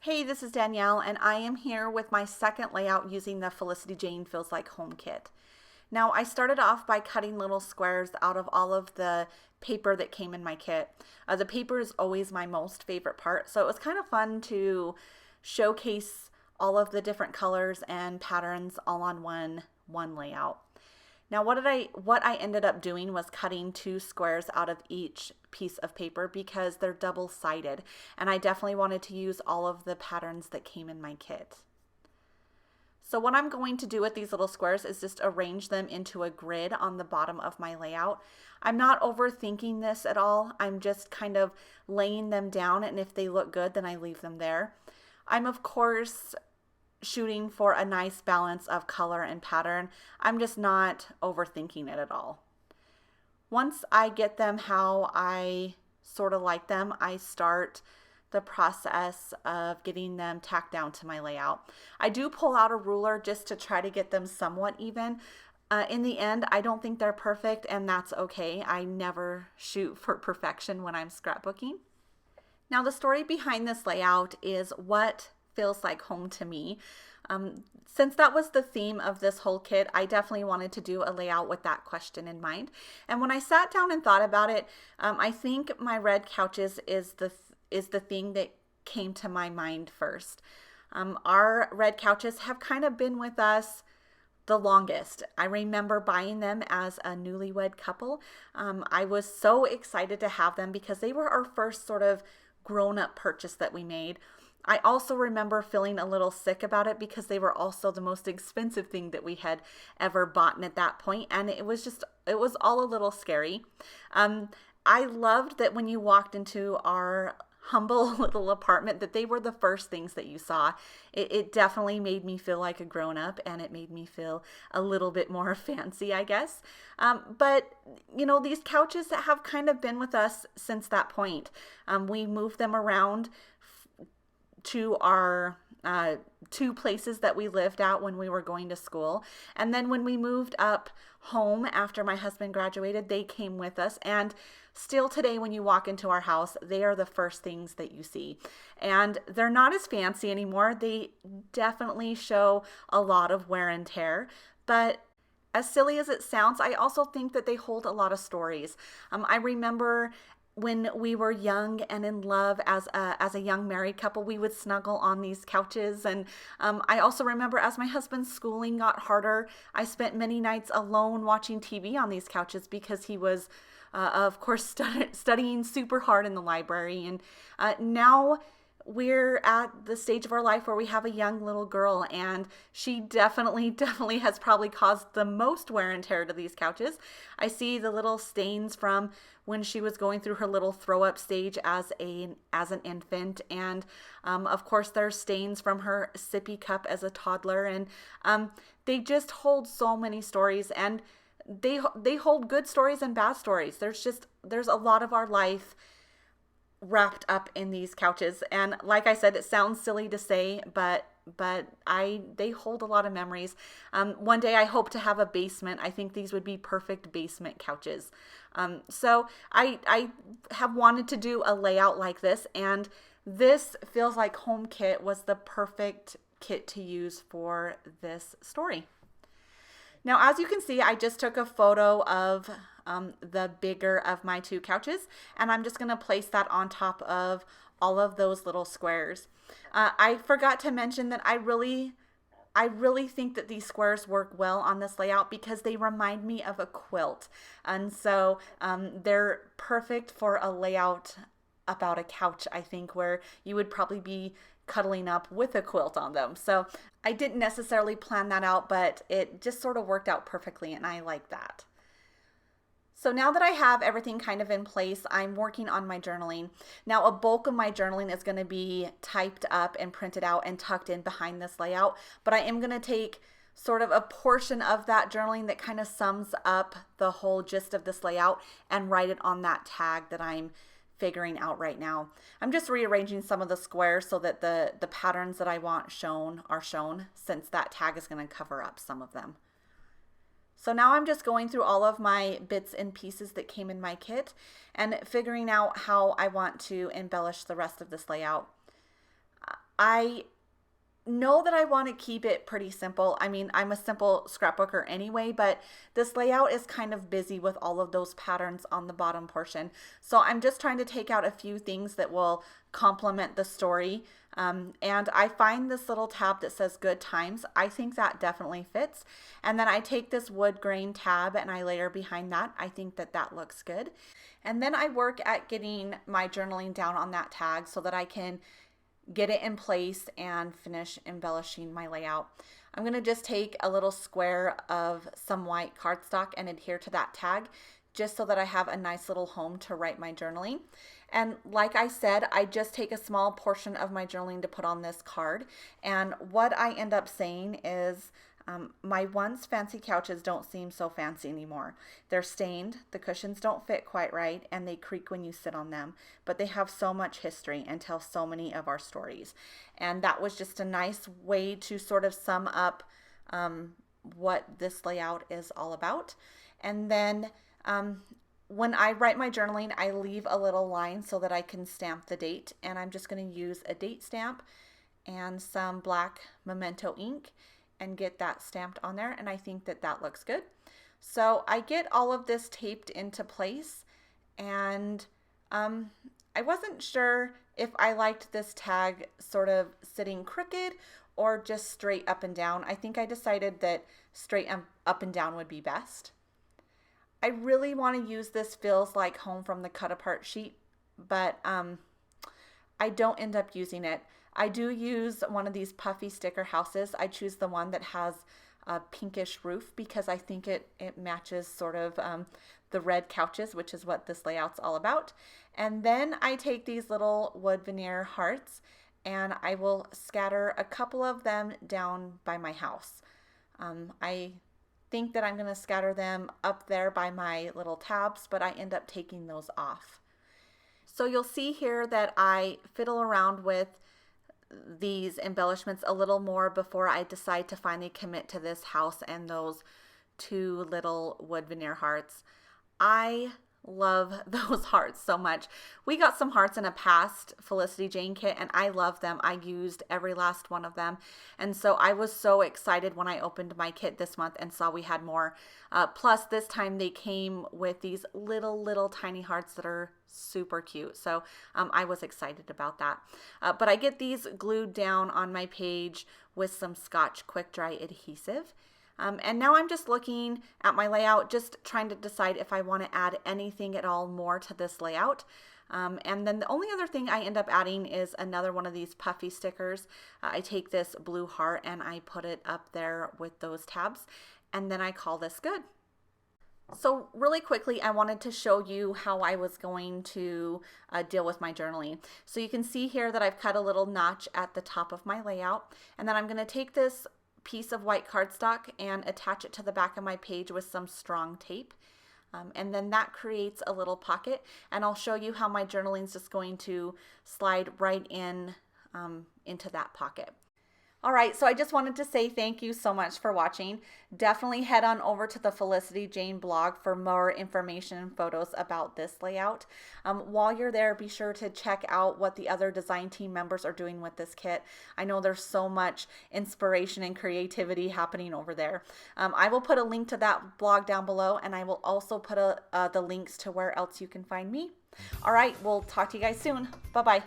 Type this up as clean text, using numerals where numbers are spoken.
Hey, this is Danielle, and I am here with my second layout using the Felicity Jane Feels Like Home kit. Now, I started off by cutting little squares out of all of the paper that came in my kit. The paper is always my most favorite part, so it was kind of fun to showcase all of the different colors and patterns all on one layout. Now what I ended up doing was cutting 2 squares out of each piece of paper because they're double-sided, and I definitely wanted to use all of the patterns that came in my kit. So what I'm going to do with these little squares is just arrange them into a grid on the bottom of my layout. I'm not overthinking this at all. I'm just kind of laying them down, and if they look good, then I leave them there. I'm of course shooting for a nice balance of color and pattern. I'm just not overthinking it at all. Once I get them how I sort of like them, I start the process of getting them tacked down to my layout. I do pull out a ruler just to try to get them somewhat even. In the end, I don't think they're perfect, and that's okay. I never shoot for perfection when I'm scrapbooking. Now, the story behind this layout is what feels like home to me. Since that was the theme of this whole kit, I definitely wanted to do a layout with that question in mind. And when I sat down and thought about it, I think my red couches is the thing that came to my mind first. Our red couches have kind of been with us the longest. I remember buying them as a newlywed couple. I was so excited to have them because they were our first sort of grown-up purchase that we made. I also remember feeling a little sick about it because they were also the most expensive thing that we had ever bought at that point, and it was all a little scary. I loved that when you walked into our humble little apartment that they were the first things that you saw. It definitely made me feel like a grown-up, and it made me feel a little bit more fancy, I guess. But you know, these couches have kind of been with us since that point. We moved them around to our 2 places that we lived at when we were going to school. And then when we moved up home after my husband graduated, they came with us. And still today, when you walk into our house, they are the first things that you see. And they're not as fancy anymore. They definitely show a lot of wear and tear. But as silly as it sounds, I also think that they hold a lot of stories. I remember when we were young and in love as a young married couple, we would snuggle on these couches. And I also remember as my husband's schooling got harder, I spent many nights alone watching TV on these couches because he was, of course, studying super hard in the library. And now we're at the stage of our life where we have a young little girl, and she definitely has probably caused the most wear and tear to these couches. I see the little stains from when she was going through her little throw up stage as an infant, and of course there's stains from her sippy cup as a toddler, and they just hold so many stories, and they hold good stories and bad stories. There's a lot of our life wrapped up in these couches, and like I said, it sounds silly to say, but they hold a lot of memories. One day I hope to have a basement. I think these would be perfect basement couches. So I have wanted to do a layout like this, and this Feels Like Home kit was the perfect kit to use for this story. Now, as you can see, I just took a photo of the bigger of my 2 couches, and I'm just going to place that on top of all of those little squares. I forgot to mention that I really think that these squares work well on this layout because they remind me of a quilt. And so they're perfect for a layout about a couch, I think, where you would probably be cuddling up with a quilt on them. So I didn't necessarily plan that out, but it just sort of worked out perfectly, and I like that. So now that I have everything kind of in place, I'm working on my journaling. Now, a bulk of my journaling is going to be typed up and printed out and tucked in behind this layout, but I am going to take sort of a portion of that journaling that kind of sums up the whole gist of this layout and write it on that tag that I'm figuring out right now. I'm just rearranging some of the squares so that the patterns that I want shown are shown, since that tag is going to cover up some of them. So now I'm just going through all of my bits and pieces that came in my kit and figuring out how I want to embellish the rest of this layout. I know that I want to keep it pretty simple. I mean, I'm a simple scrapbooker anyway, but this layout is kind of busy with all of those patterns on the bottom portion. So I'm just trying to take out a few things that will complement the story. And I find this little tab that says good times. I think that definitely fits. And then I take this wood grain tab and I layer behind that. I think that that looks good. And then I work at getting my journaling down on that tag so that I can get it in place and finish embellishing my layout. I'm going to just take a little square of some white cardstock and adhere to that tag just so that I have a nice little home to write my journaling. And like I said, I just take a small portion of my journaling to put on this card. And what I end up saying is, my once fancy couches don't seem so fancy anymore. They're stained, the cushions don't fit quite right, and they creak when you sit on them. But they have so much history and tell so many of our stories. And that was just a nice way to sort of sum up what this layout is all about. And then when I write my journaling, I leave a little line so that I can stamp the date. And I'm just going to use a date stamp and some black Memento ink and get that stamped on there, and I think that that looks good. So I get all of this taped into place, and I wasn't sure if I liked this tag sort of sitting crooked or just straight up and down. I think I decided that straight up and down would be best. I really want to use this Feels Like Home from the cut apart sheet, but I don't end up using it. I do use one of these puffy sticker houses. I choose the one that has a pinkish roof because I think it matches sort of the red couches, which is what this layout's all about. And then I take these little wood veneer hearts and I will scatter a couple of them down by my house. I think that I'm going to scatter them up there by my little tabs, but I end up taking those off. So you'll see here that I fiddle around with these embellishments a little more before I decide to finally commit to this house and those two little wood veneer hearts. I love those hearts so much. We got some hearts in a past Felicity Jane kit and I love them. I used every last one of them. And so I was so excited when I opened my kit this month and saw we had more. Plus this time they came with these little tiny hearts that are super cute. So I was excited about that. But I get these glued down on my page with some Scotch Quick Dry adhesive. And now I'm just looking at my layout, just trying to decide if I want to add anything at all more to this layout. And then the only other thing I end up adding is another one of these puffy stickers. I take this blue heart and I put it up there with those tabs, and then I call this good. So really quickly, I wanted to show you how I was going to deal with my journaling. So you can see here that I've cut a little notch at the top of my layout, and then I'm going to take this piece of white cardstock and attach it to the back of my page with some strong tape. And then that creates a little pocket, and I'll show you how my journaling is just going to slide right in into that pocket. All right, so I just wanted to say thank you so much for watching. Definitely head on over to the Felicity Jane blog for more information and photos about this layout. While you're there, be sure to check out what the other design team members are doing with this kit. I know there's so much inspiration and creativity happening over there. I will put a link to that blog down below, and I will also put the links to where else you can find me. All right, we'll talk to you guys soon. Bye-bye.